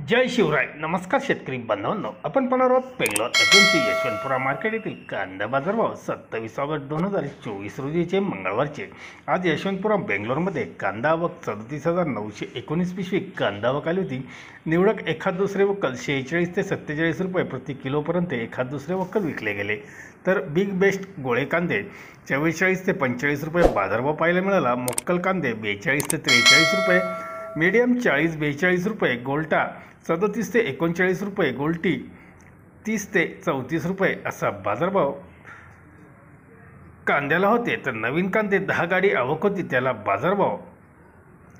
जय शिवराय. नमस्कार शेतकरी बांधवांनो, आपण पाहणार आहोत बेंगलोर एपीएमसी यशवंतपुरा मार्केट येथील कांदा बाजारभाव 27 ऑगस्ट 2024 रोजीचे मंगळवारचे. आज यशवंतपुरा बेंगलोरमध्ये कांदा आवक 37,919 पिशवी कांदा आवक आली होती. निवडक एखाद दुसरे वक्कल 46 ते 47 रुपये प्रति किलोपर्यंत एखाद दुसरे वक्कल विकले गेले. तर बिग बेस्ट गोळे कांदे 44 ते 45 रुपये बाजारभाव पाहायला मिळाला. मोक्कल कांदे 42 ते 43 रुपये, मीडियम 40-42 रुपये, गोल्टा 37 ते 39 रुपये, गोल्टी 30 ते 34 रुपये असा बाजारभाव कांद्याला होते. तर नवीन कांदे 10 गाडी आवक होती त्याला बाजारभाव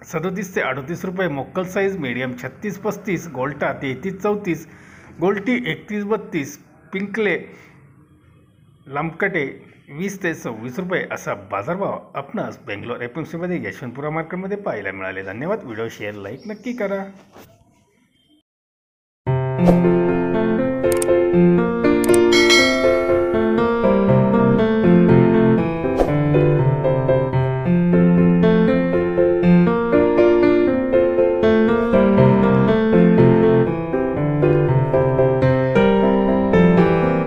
37 ते 38 रुपये, मोक्कल साईज मीडियम 36-35, गोल्टा 33-34, गोल्टी 31-32, पिंकले लांबकटे 20 ते 26 रुपये असा बाजारभाव आपणास बेंगलोर एपीएमसीमध्ये यशवंतपुरा मार्केटमध्ये पाहायला मिळाले. धन्यवाद. व्हिडिओ शेअर लाईक नक्की करा.